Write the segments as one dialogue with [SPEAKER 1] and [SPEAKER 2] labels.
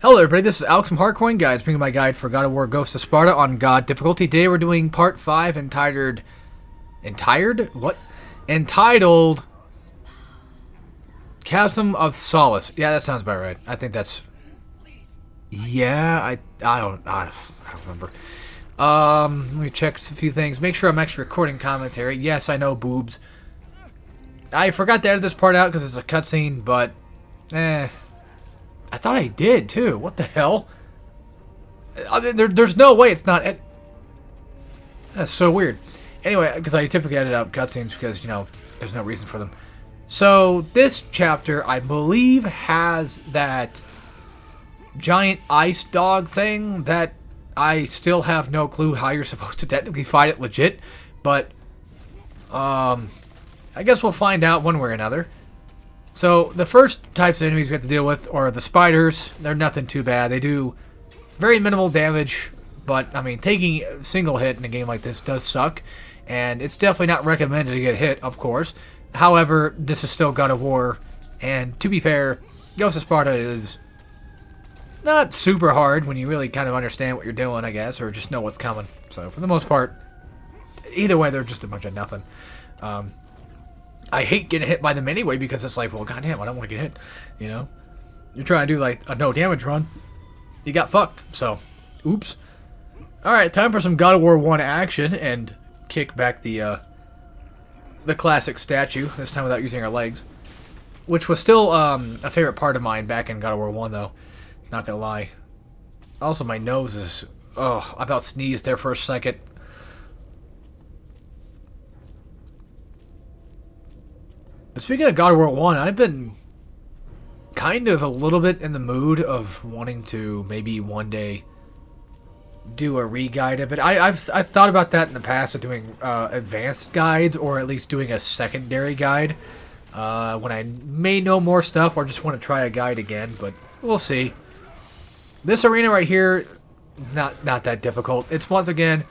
[SPEAKER 1] Hello everybody, this is Alex from Hardcorian Guides, bringing my guide for God of War Ghosts of Sparta on God difficulty. Today we're doing part 5 entitled Chasm of Solace. Yeah, that sounds about right. I think that's... Yeah, I don't remember. Let me check a few things. Make sure I'm actually recording commentary. Yes, I know, boobs. I forgot to edit this part out because it's a cutscene, but... I thought I did, too. What the hell? I mean, there's no way it's not... That's so weird. Anyway, because I typically edit out cutscenes because, you know, there's no reason for them. So, this chapter, I believe, has that giant ice dog thing that I still have no clue how you're supposed to technically fight it legit. But, I guess we'll find out one way or another. So, the first types of enemies we have to deal with are the spiders. They're nothing too bad. They do very minimal damage, but, I mean, taking a single hit in a game like this does suck, and it's definitely not recommended to get hit, of course. However, this is still God of War, and to be fair, Ghost of Sparta is not super hard when you really kind of understand what you're doing, I guess, or just know what's coming. So, for the most part, either way, they're just a bunch of nothing. I hate getting hit by them anyway because it's like, well, goddamn, I don't want to get hit, you know? You're trying to do, like, a no-damage run. You got fucked, so, oops. Alright, time for some God of War 1 action and kick back the classic statue, this time without using our legs. Which was still a favorite part of mine back in God of War 1, though. Not gonna lie. Also, my nose is... Oh, I about sneezed there for a second. But speaking of God of War 1, I've been kind of a little bit in the mood of wanting to maybe one day do a re-guide of it. I've thought about that in the past of doing advanced guides, or at least doing a secondary guide when I may know more stuff or just want to try a guide again, but we'll see. This arena right here, not that difficult. It's, once again,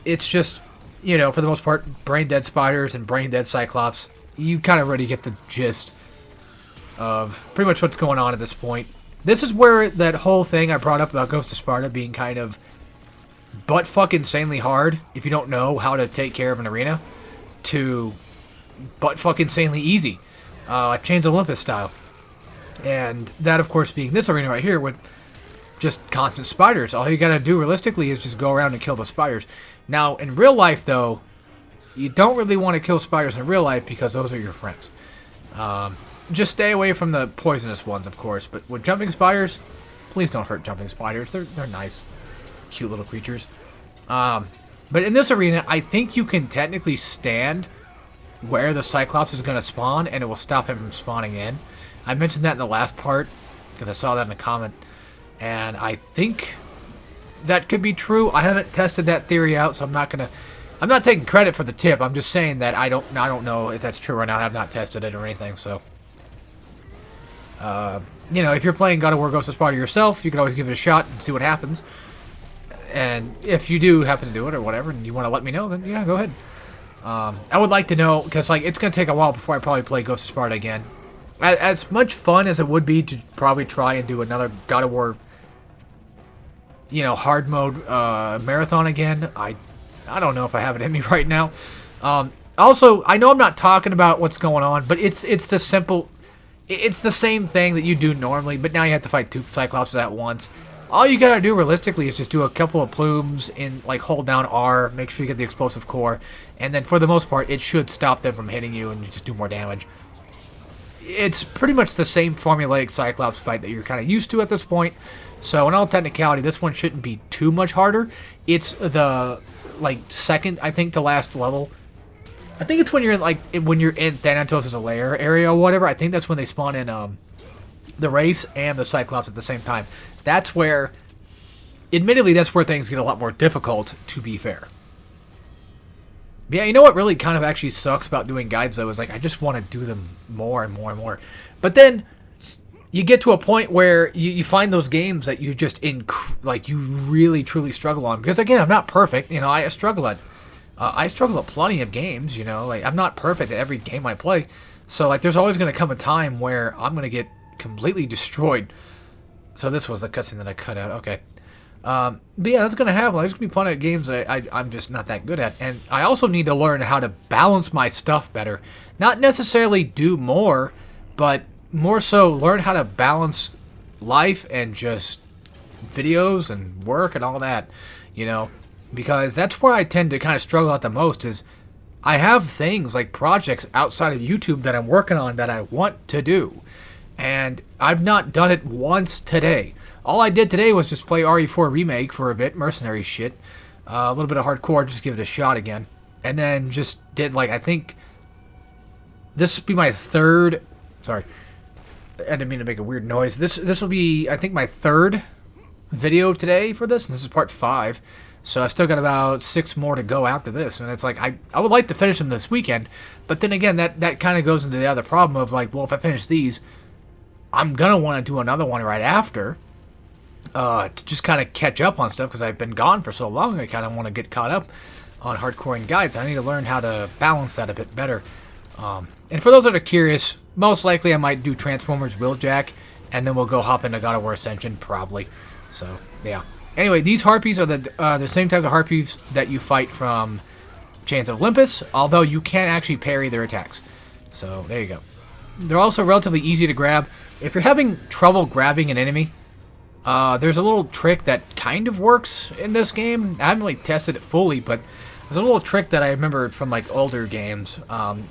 [SPEAKER 1] it's just, you know, for the most part, brain-dead spiders and brain-dead cyclops. You kind of already get the gist of pretty much what's going on at this point. This is where that whole thing I brought up about Ghost of Sparta being kind of butt-fuck insanely hard, if you don't know how to take care of an arena, to butt-fuck insanely easy, like Chains of Olympus style. And that, of course, being this arena right here with just constant spiders. All you gotta do realistically is just go around and kill the spiders. Now, in real life, though, you don't really want to kill spiders in real life because those are your friends. Just stay away from the poisonous ones, of course. But with jumping spiders, please don't hurt jumping spiders. They're nice, cute little creatures. But in this arena, I think you can technically stand where the Cyclops is going to spawn, and it will stop him from spawning in. I mentioned that in the last part because I saw that in a comment, and I think that could be true. I haven't tested that theory out, so I'm not taking credit for the tip. I'm just saying that I don't know if that's true or not. I've not tested it or anything, so. You know, if you're playing God of War Ghost of Sparta yourself, you can always give it a shot and see what happens. And if you do happen to do it or whatever, and you want to let me know, then yeah, go ahead. I would like to know, because like it's going to take a while before I probably play Ghost of Sparta again. As much fun as it would be to probably try and do another God of War, you know, hard mode marathon again, I don't know if I have it in me right now. Also, I know I'm not talking about what's going on, but it's the simple... It's the same thing that you do normally, but now you have to fight two Cyclopses at once. All you gotta do realistically is just do a couple of plumes and like hold down R, make sure you get the explosive core, and then for the most part, it should stop them from hitting you and you just do more damage. It's pretty much the same formulaic Cyclops fight that you're kind of used to at this point. So in all technicality, this one shouldn't be too much harder. It's the like second, I think, to last level. I think it's when you're in Thanatos' lair area or whatever. I think that's when they spawn in the race and the Cyclops at the same time. That's where, admittedly, that's where things get a lot more difficult, to be fair. But yeah, you know what really kind of actually sucks about doing guides, though, is like I just want to do them more and more and more. But then you get to a point where you find those games that you just, you really, truly struggle on. Because, again, I'm not perfect. You know, I struggle at plenty of games, you know. Like, I'm not perfect at every game I play. So, like, there's always going to come a time where I'm going to get completely destroyed So this was the cutscene that I cut out. Okay. But yeah, that's going to happen. There's going to be plenty of games I'm just not that good at. And I also need to learn how to balance my stuff better. Not necessarily do more, but more so learn how to balance life and just videos and work and all that, you know. Because that's where I tend to kind of struggle at the most is I have things like projects outside of YouTube that I'm working on that I want to do. And I've not done it once today. All I did today was just play RE4 Remake for a bit, mercenary shit. A little bit of hardcore, just give it a shot again. And then just did, like, I think this will be my third... Sorry. I didn't mean to make a weird noise. This will be, I think, my third video today for this. And this is part 5. So I've still got about 6 more to go after this. And it's like, I would like to finish them this weekend. But then again, that kind of goes into the other problem of, like, well, if I finish these, I'm going to want to do another one right after. To just kind of catch up on stuff because I've been gone for so long. I kind of want to get caught up on Hardcorian guides. I need to learn how to balance that a bit better. And for those that are curious, most likely I might do Transformers Wheeljack, and then we'll go hop into God of War Ascension, probably. So, yeah. Anyway, these Harpies are the same type of Harpies that you fight from Chains of Olympus, although you can't actually parry their attacks. So, there you go. They're also relatively easy to grab. If you're having trouble grabbing an enemy, there's a little trick that kind of works in this game. I haven't really tested it fully, but there's a little trick that I remember from like older games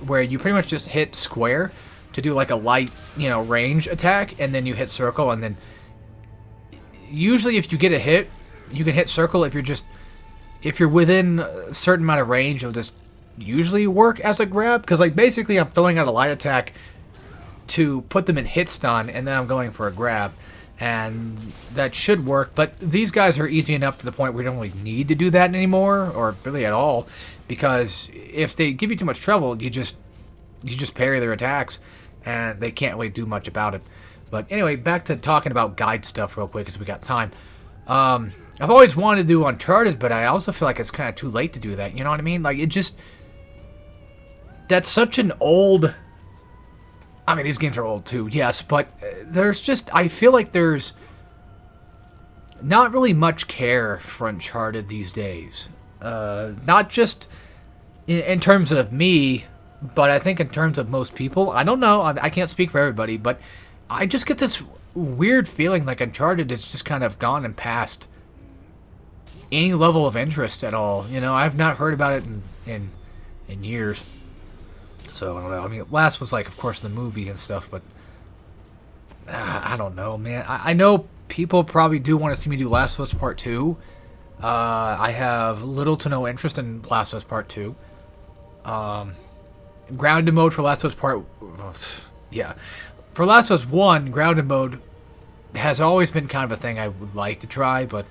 [SPEAKER 1] where you pretty much just hit square to do like a light, range attack, and then you hit circle, and then usually if you get a hit, you can hit circle. If you're within a certain amount of range, it'll just usually work as a grab, because like basically I'm throwing out a light attack to put them in hit stun, and then I'm going for a grab. And that should work, but these guys are easy enough to the point where you don't really need to do that anymore, or really at all, because if they give you too much trouble, you just parry their attacks, and they can't really do much about it. But anyway, back to talking about guide stuff real quick, because we got time. I've always wanted to do Uncharted, but I also feel like it's kind of too late to do that, you know what I mean? Like, that's such an old... I mean, these games are old too, yes, but I feel like there's not really much care for Uncharted these days. Not just in terms of me, but I think in terms of most people. I don't know, I can't speak for everybody, but I just get this weird feeling like Uncharted is just kind of gone and past any level of interest at all. I've not heard about it in years. So, I don't know. I mean, last was, like, of course, the movie and stuff, but I don't know, man. I know people probably do want to see me do Last of Us Part 2. I have little to no interest in Last of Us Part 2. Grounded mode for Last of Us Part... Yeah. For Last of Us 1, grounded mode has always been kind of a thing I would like to try, but...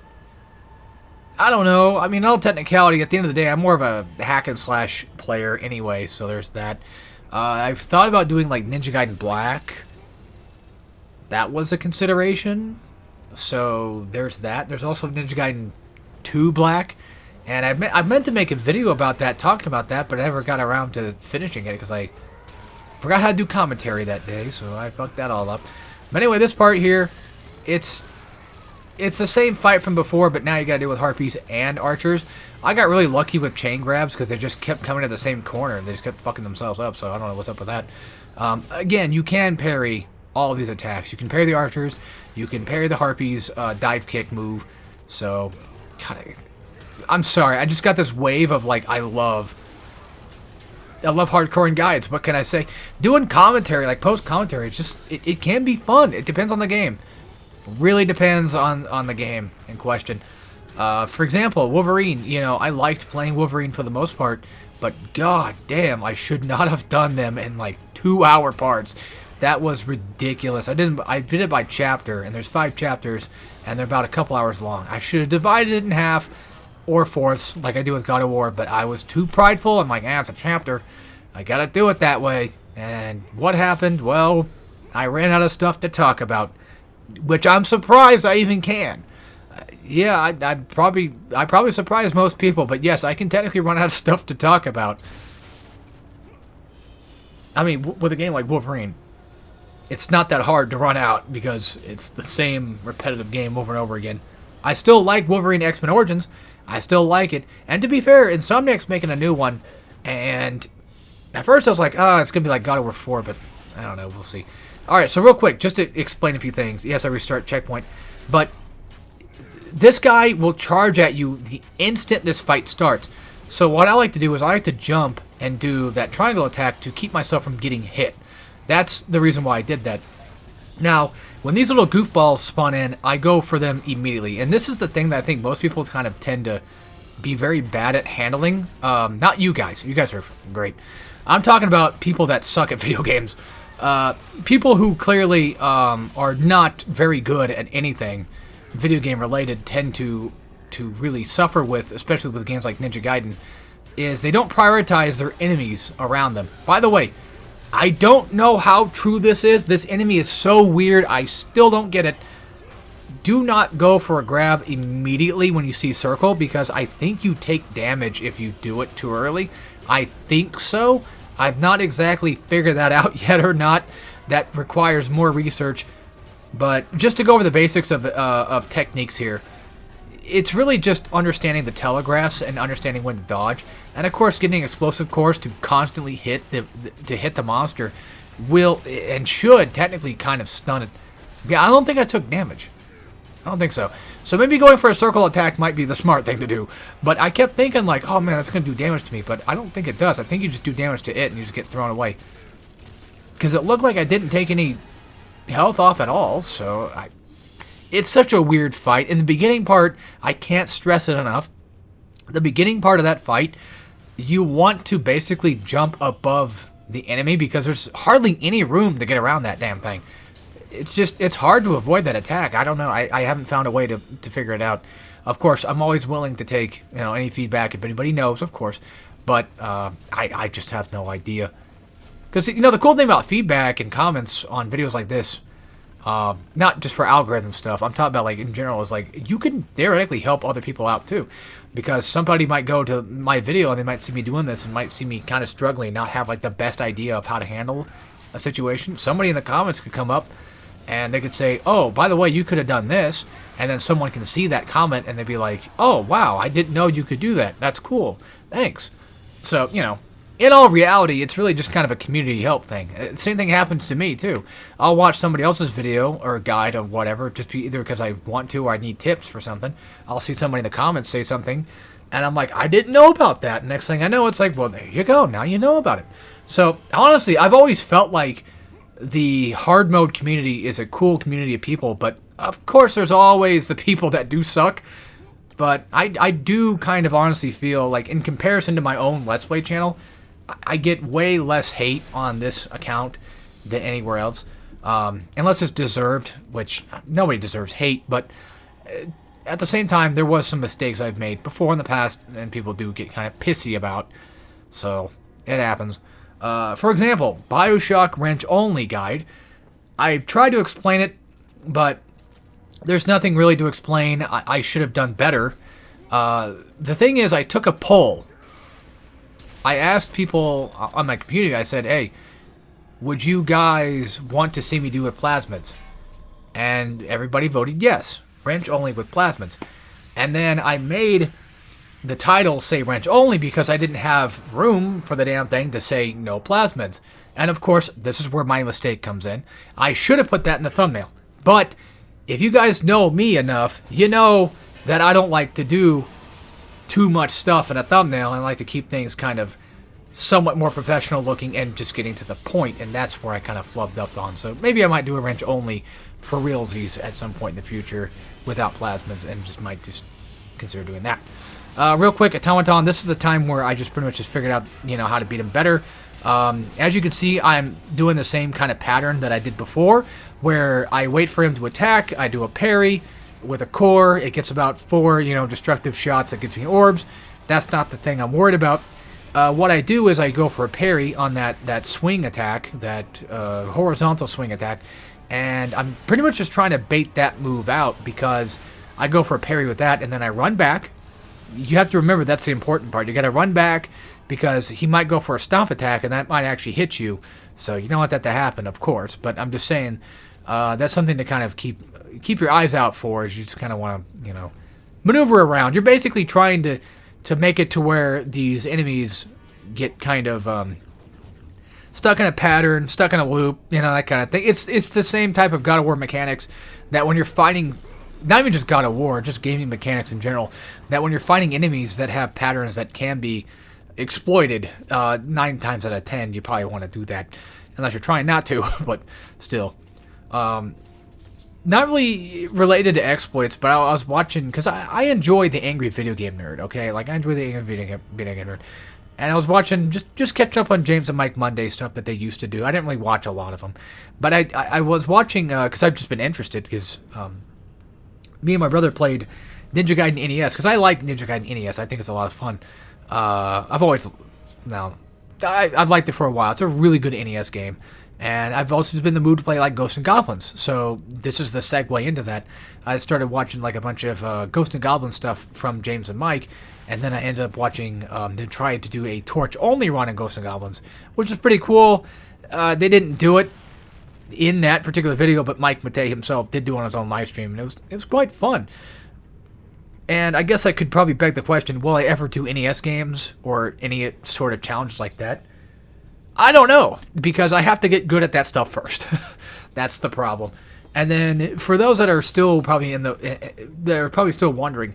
[SPEAKER 1] I don't know. I mean, in all technicality, at the end of the day, I'm more of a hack and slash player anyway, so there's that. I've thought about doing, like, Ninja Gaiden Black. That was a consideration. So there's that. There's also Ninja Gaiden 2 Black. And I meant to make a video about that, talking about that, but I never got around to finishing it because I forgot how to do commentary that day, so I fucked that all up. But anyway, this part here, it's the same fight from before, but now you gotta deal with Harpies and Archers. I got really lucky with chain grabs because they just kept coming to the same corner. They just kept fucking themselves up, so I don't know what's up with that. Again, you can parry all of these attacks. You can parry the Archers. You can parry the Harpies' dive kick move. So, God, I'm sorry. I just got this wave of, like, I love Hardcorian guides. What can I say? Doing commentary, like post-commentary, it's just, it can be fun. It depends on the game. Really depends on the game in question. For example, Wolverine, I liked playing Wolverine for the most part, but god damn, I should not have done them in like 2-hour parts. That was ridiculous. I did it by chapter, and there's 5 chapters, and they're about a couple hours long. I should have divided it in half or fourths like I do with God of War, but I was too prideful. I'm like, it's a chapter. I gotta do it that way. And what happened? Well, I ran out of stuff to talk about. Which I'm surprised I even can. I probably surprised most people, but yes, I can technically run out of stuff to talk about. I mean, with a game like Wolverine, it's not that hard to run out because it's the same repetitive game over and over again. I still like Wolverine X-Men Origins. I still like it. And to be fair, Insomniac's making a new one. And at first I was like, oh, it's going to be like God of War 4, but I don't know. We'll see. All right, so real quick, just to explain a few things. Yes, I restart checkpoint. But this guy will charge at you the instant this fight starts. So what I like to do is I like to jump and do that triangle attack to keep myself from getting hit. That's the reason why I did that. Now, when these little goofballs spawn in, I go for them immediately. And this is the thing that I think most people kind of tend to be very bad at handling. Not you guys. You guys are great. I'm talking about people that suck at video games. People who clearly are not very good at anything video game related tend to really suffer with, especially with games like Ninja Gaiden, is they don't prioritize their enemies around them. By the way, I don't know how true this is. This enemy is so weird. I still don't get it. Do not go for a grab immediately when you see circle, because I think you take damage if you do it too early. I think so. I've not exactly figured that out yet or not. That requires more research. But just to go over the basics of techniques here, it's really just understanding the telegraphs and understanding when to dodge, and of course getting explosive cores to constantly hit the monster will and should technically kind of stun it. Yeah, I don't think I took damage. I don't think so. So maybe going for a circle attack might be the smart thing to do. But I kept thinking like, oh man, that's going to do damage to me. But I don't think it does. I think you just do damage to it and you just get thrown away. Because it looked like I didn't take any health off at all. So it's such a weird fight. In the beginning part, I can't stress it enough. The beginning part of that fight, you want to basically jump above the enemy because there's hardly any room to get around that damn thing. It's hard to avoid that attack. I don't know. I haven't found a way to figure it out. Of course, I'm always willing to take any feedback if anybody knows, of course. But I just have no idea. Because the cool thing about feedback and comments on videos like this, not just for algorithm stuff, I'm talking about like in general, is like you can theoretically help other people out too. Because somebody might go to my video and they might see me doing this and might see me kind of struggling and not have like the best idea of how to handle a situation. Somebody in the comments could come up and they could say, oh, by the way, you could have done this. And then someone can see that comment and they'd be like, oh, wow, I didn't know you could do that. That's cool. Thanks. So, in all reality, it's really just kind of a community help thing. The same thing happens to me, too. I'll watch somebody else's video or a guide or whatever, just either because I want to or I need tips for something. I'll see somebody in the comments say something, and I'm like, I didn't know about that. Next thing I know, it's like, well, there you go. Now you know about it. So, honestly, I've always felt like the hard mode community is a cool community of people, but of course there's always the people that do suck. But I do kind of honestly feel like in comparison to my own Let's Play channel, I get way less hate on this account than anywhere else. Unless it's deserved, which nobody deserves hate, but at the same time, there was some mistakes I've made before in the past, and people do get kind of pissy about. So, it happens. For example, Bioshock Wrench Only Guide. I've tried to explain it, but there's nothing really to explain. I should have done better. The thing is, I took a poll. I asked people on my community, I said, hey, would you guys want to see me do with plasmids? And everybody voted yes. Wrench only with plasmids. And then I made the title say wrench only because I didn't have room for the damn thing to say no plasmids. And of course, this is where my mistake comes in. I should have put that in the thumbnail. But if you guys know me enough, you know that I don't like to do too much stuff in a thumbnail. I like to keep things kind of somewhat more professional looking and just getting to the point, and that's where I kind of flubbed up on. So maybe I might do a wrench only for realsies at some point in the future without plasmids, and might consider doing that. Real quick, Automaton, this is the time where I just pretty much just figured out, how to beat him better. As you can see, I'm doing the same kind of pattern that I did before, where I wait for him to attack, I do a parry with a core, it gets about 4, destructive shots that gets me orbs. That's not the thing I'm worried about. What I do is I go for a parry on that swing attack, that horizontal swing attack, and I'm pretty much just trying to bait that move out because I go for a parry with that, and then I run back, you have to remember that's the important part. You got to run back because he might go for a stomp attack, and that might actually hit you. So you don't want that to happen, of course. But I'm just saying that's something to kind of keep your eyes out for, as you just kind of want to, maneuver around. You're basically trying to make it to where these enemies get kind of stuck in a pattern, stuck in a loop, that kind of thing. It's the same type of God of War mechanics that when you're fighting, not even just God of War, just gaming mechanics in general, that when you're fighting enemies that have patterns that can be exploited, 9 times out of 10, you probably want to do that, unless you're trying not to, but still. Not really related to exploits, but I was watching, because I enjoy the angry video game nerd, okay? Like, I enjoy the angry video game nerd. And I was watching, just catch up on James and Mike Monday stuff that they used to do. I didn't really watch a lot of them. But I was watching, because I've just been interested, because me and my brother played Ninja Gaiden NES, because I like Ninja Gaiden NES. I think it's a lot of fun. I've liked it for a while. It's a really good NES game. And I've also just been in the mood to play like Ghosts and Goblins. So this is the segue into that. I started watching like a bunch of Ghosts and Goblins stuff from James and Mike. And then I ended up watching them try to do a Torch-only run in Ghosts and Goblins, which is pretty cool. They didn't do it in that particular video, but Mike Matei himself did do it on his own live stream, and it was quite fun. And I guess I could probably beg the question, will I ever do NES games or any sort of challenges like that? I don't know, because I have to get good at that stuff first. That's the problem. And then for those that are still probably they're probably still wondering,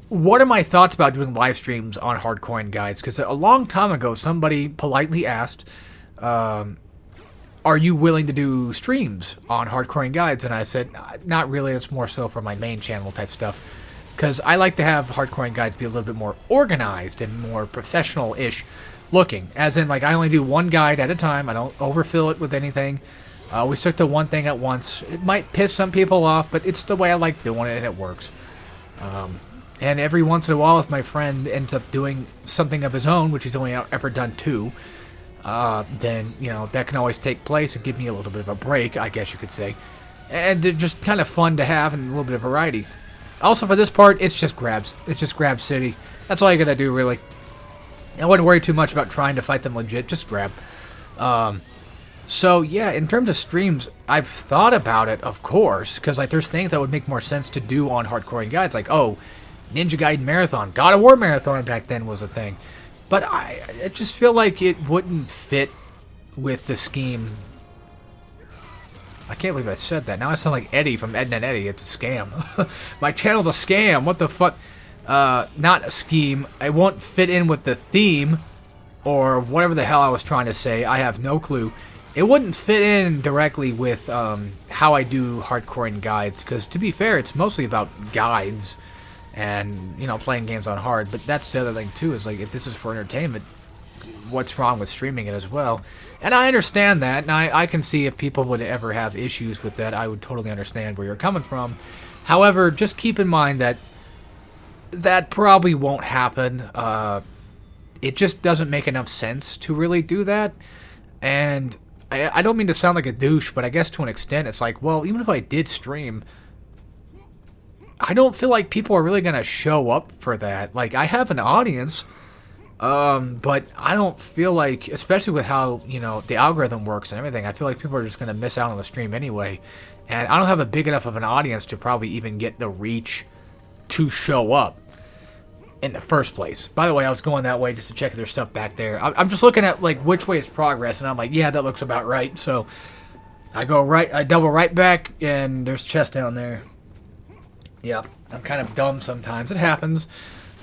[SPEAKER 1] what are my thoughts about doing live streams on Hardcorian Guides? Because a long time ago, somebody politely asked, are you willing to do streams on Hardcorian Guides? And I said, not really. It's more so for my main channel type stuff. Because I like to have Hardcorian Guides be a little bit more organized and more professional-ish looking. As in, like, I only do one guide at a time. I don't overfill it with anything. We stick to one thing at once. It might piss some people off, but it's the way I like doing it, and it works. And every once in a while, if my friend ends up doing something of his own, which he's only ever done 2, then, that can always take place and give me a little bit of a break, I guess you could say. And it's just kind of fun to have and a little bit of variety. Also, for this part, it's just grabs. It's just grab city. That's all you gotta do, really. I wouldn't worry too much about trying to fight them legit. Just grab. So, yeah, in terms of streams, I've thought about it, of course, because, like, there's things that would make more sense to do on Hardcorian Guides. Like, Ninja Gaiden Marathon. God of War Marathon back then was a thing. But I just feel like it wouldn't fit with the scheme. I can't believe I said that. Now I sound like Eddie from Ed and Eddie. It's a scam. My channel's a scam. What the fuck? Not a scheme. It won't fit in with the theme or whatever the hell I was trying to say. I have no clue. It wouldn't fit in directly with how I do Hardcorian Guides. Because to be fair, it's mostly about guides and, playing games on hard. But that's the other thing, too, is, like, if this is for entertainment, what's wrong with streaming it as well? And I understand that, and I can see if people would ever have issues with that, I would totally understand where you're coming from. However, just keep in mind that that probably won't happen. It just doesn't make enough sense to really do that. And I don't mean to sound like a douche, but I guess to an extent, it's like, well, even if I did stream, I don't feel like people are really going to show up for that. Like, I have an audience, but I don't feel like, especially with how, the algorithm works and everything, I feel like people are just going to miss out on the stream anyway. And I don't have a big enough of an audience to probably even get the reach to show up in the first place. By the way, I was going that way just to check if there's stuff back there. I'm just looking at, like, which way is progress, and I'm like, yeah, that looks about right. So I go right, I double right back, and there's chest down there. Yeah, I'm kind of dumb sometimes. It happens.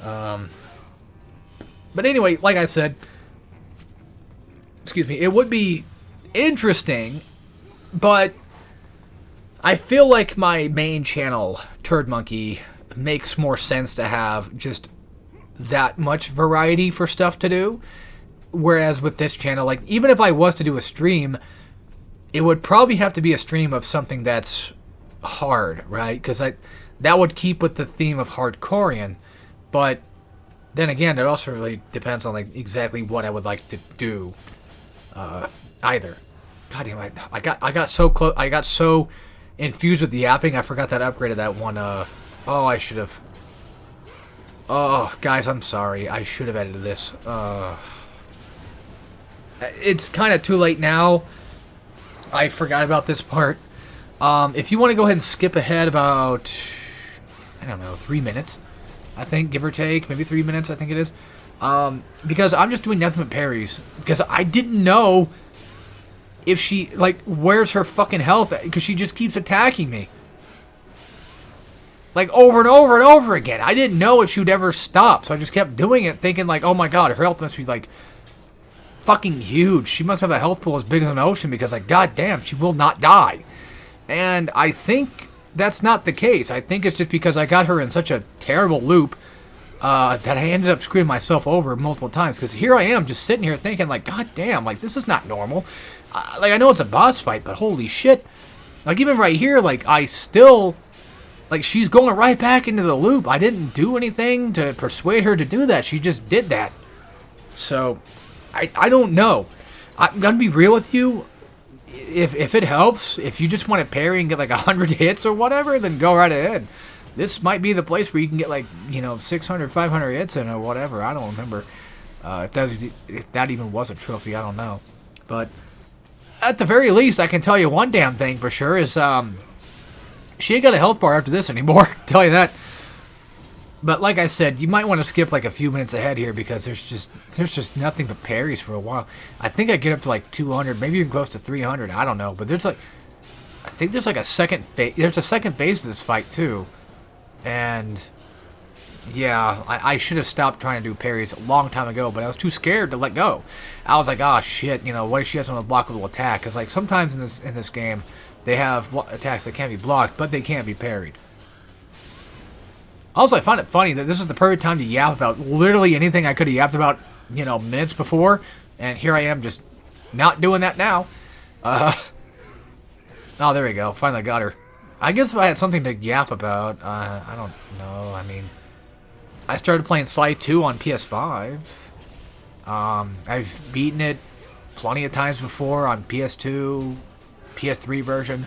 [SPEAKER 1] But anyway, like I said, excuse me, it would be interesting, but I feel like my main channel, Turd Monkey, makes more sense to have just that much variety for stuff to do. Whereas with this channel, like, even if I was to do a stream, it would probably have to be a stream of something that's hard, right? Because that would keep with the theme of Hardcorian, but then again, it also really depends on, like, exactly what I would like to do. Either. God damn it! I got so close. I got so infused with the yapping. I forgot that I upgraded that one. I should have. Oh, guys, I'm sorry. I should have edited this. It's kind of too late now. I forgot about this part. If you want to go ahead and skip ahead about, I don't know, 3 minutes, I think, give or take, maybe 3 minutes, I think it is. Because I'm just doing nothing but parries. Because I didn't know if she, like, where's her fucking health at? Because she just keeps attacking me. Like, over and over and over again. I didn't know if she would ever stop. So I just kept doing it, thinking, like, oh my god, her health must be, like, fucking huge. She must have a health pool as big as an ocean because, like, goddamn, she will not die. And I think that's not the case. I think it's just because I got her in such a terrible loop that I ended up screwing myself over multiple times. Because here I am just sitting here thinking, like, goddamn, like, this is not normal. Like, I know it's a boss fight, but holy shit. Like, even right here, like, I still... Like, she's going right back into the loop. I didn't do anything to persuade her to do that. She just did that. So, I don't know. I'm going to be real with you. If it helps, if you just want to parry and get like 100 hits or whatever, then go right ahead. This might be the place where you can get like, 600, 500 hits in or whatever. I don't remember if that even was a trophy. I don't know. But at the very least, I can tell you one damn thing for sure is she ain't got a health bar after this anymore. Tell you that. But like I said, you might want to skip like a few minutes ahead here because there's just nothing but parries for a while. I think I get up to like 200, maybe even close to 300. I don't know, but there's like, I think there's like a second phase. There's a second phase to this fight too, and yeah, I should have stopped trying to do parries a long time ago, but I was too scared to let go. I was like, oh shit, what if she has an unblockable attack? Because like sometimes in this game, they have attacks that can't be blocked, but they can't be parried. Also, I find it funny that this is the perfect time to yap about literally anything I could have yapped about, minutes before. And here I am just not doing that now. Oh, there we go. Finally got her. I guess if I had something to yap about, I don't know. I mean, I started playing Sly 2 on PS5. I've beaten it plenty of times before on PS2, PS3 version.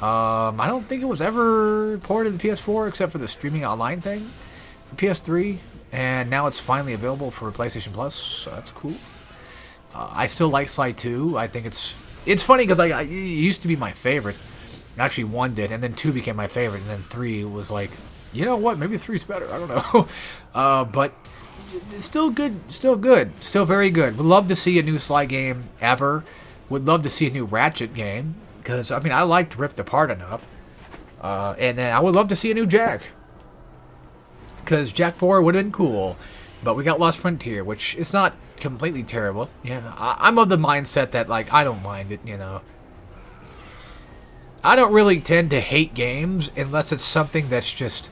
[SPEAKER 1] I don't think it was ever ported to PS4 except for the streaming online thing for PS3, and now it's finally available for PlayStation Plus, so that's cool. I still like Sly 2. I think it's funny because it used to be my favorite. Actually, 1 did, and then 2 became my favorite, and then 3 was like, you know what, maybe 3's better, I don't know. But it's still good, still very good. Would love to see a new Sly game ever. Would love to see a new Ratchet game. Because, I mean, I liked Ripped Apart enough. And then I would love to see a new Jak. Because Jak 4 would have been cool. But we got Lost Frontier, which is not completely terrible. Yeah, I'm of the mindset that, like, I don't mind it, I don't really tend to hate games unless it's something that's just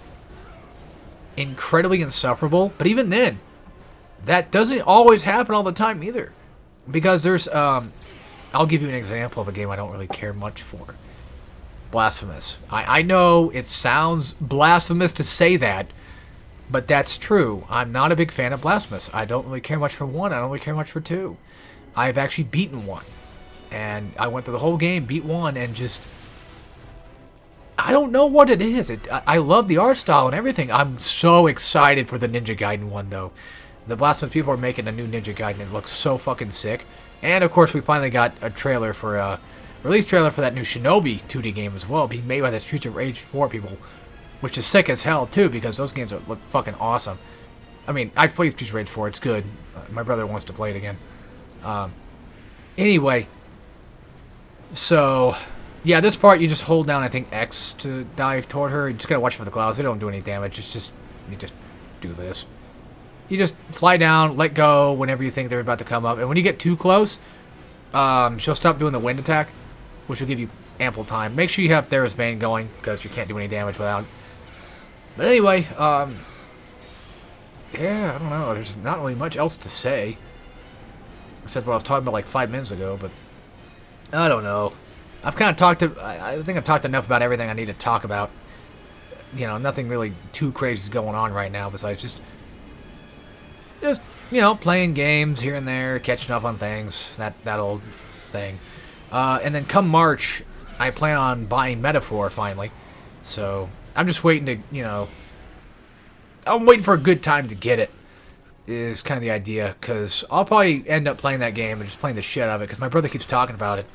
[SPEAKER 1] incredibly insufferable. But even then, that doesn't always happen all the time either. Because there's, I'll give you an example of a game I don't really care much for. Blasphemous. I know it sounds blasphemous to say that, but that's true. I'm not a big fan of Blasphemous. I don't really care much for 1. I don't really care much for 2. I've actually beaten 1. And I went through the whole game, beat 1, and just... I don't know what it is. I love the art style and everything. I'm so excited for the Ninja Gaiden 1, though. The Blasphemous people are making a new Ninja Gaiden. It looks so fucking sick. And, of course, we finally got a trailer for release trailer for that new Shinobi 2D game as well, being made by the Streets of Rage 4 people, which is sick as hell, too, because those games look fucking awesome. I mean, I've played Streets of Rage 4. It's good. My brother wants to play it again. Anyway, so, yeah, this part, you just hold down, I think, X to dive toward her. You just gotta watch for the clouds. They don't do any damage. It's just, you just do this. You just fly down, let go whenever you think they're about to come up. And when you get too close, she'll stop doing the wind attack, which will give you ample time. Make sure you have Thera's Bane going, because you can't do any damage without. But anyway, yeah, I don't know. There's not really much else to say, except what I was talking about like 5 minutes ago, but I don't know. I've kind of talked to... I think I've talked enough about everything I need to talk about. Nothing really too crazy is going on right now, besides just playing games here and there, catching up on things, that old thing. And then come March, I plan on buying Metaphor finally. So I'm just waiting to, I'm waiting for a good time to get it. Is kind of the idea, because I'll probably end up playing that game and just playing the shit out of it, because my brother keeps talking about it,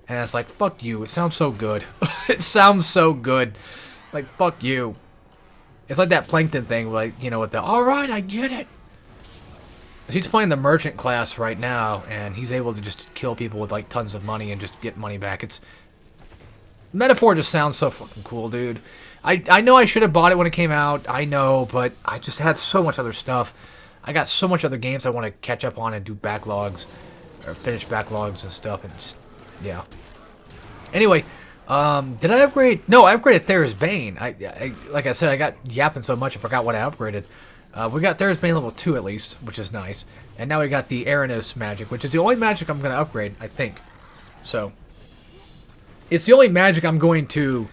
[SPEAKER 1] and it's like, fuck you, it sounds so good. It sounds so good. Like, fuck you. It's like that Plankton thing, like, you know, with the, alright, I get it. He's playing the merchant class right now, and he's able to just kill people with, like, tons of money and just get money back. It's... Metaphor just sounds so fucking cool, dude. I know I should have bought it when it came out, I know, but I just had so much other stuff. I got so much other games I want to catch up on and do backlogs, or finish backlogs and stuff, and just, yeah. Anyway, did I upgrade? No, I upgraded Thera's Bane. I like I said, I got yapping so much I forgot what I upgraded. We got Thera's Bane level 2 at least, which is nice. And now we got the Aranis magic, which is the only magic I'm going to upgrade, I think. So, it's the only magic I'm going to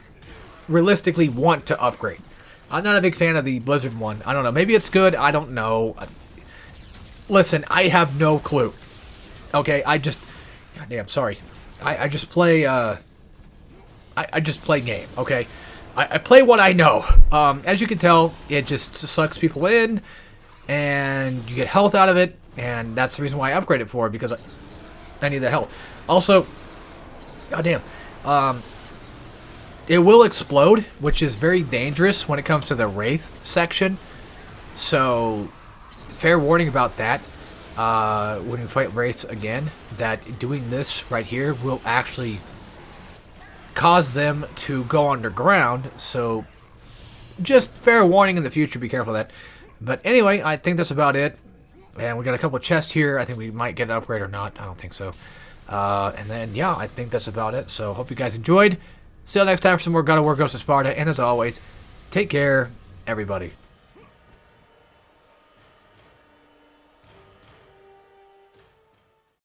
[SPEAKER 1] realistically want to upgrade. I'm not a big fan of the Blizzard one. I don't know. Maybe it's good. I don't know. Listen, I have no clue. Okay, I just... Goddamn, sorry. I just play, I just play game, okay? I play what I know. As you can tell, it just sucks people in, and you get health out of it, and that's the reason why I upgrade it for, because I need the health. Also, goddamn, it will explode, which is very dangerous when it comes to the Wraith section. So, fair warning about that. When we fight Wraiths again, that doing this right here will actually cause them to go underground. So, just fair warning in the future, be careful of that. But anyway, I think that's about it. And we got a couple of chests here. I think we might get an upgrade or not. I don't think so. And then, yeah, I think that's about it. So, hope you guys enjoyed. See you next time for some more God of War Ghost of Sparta. And as always, take care, everybody.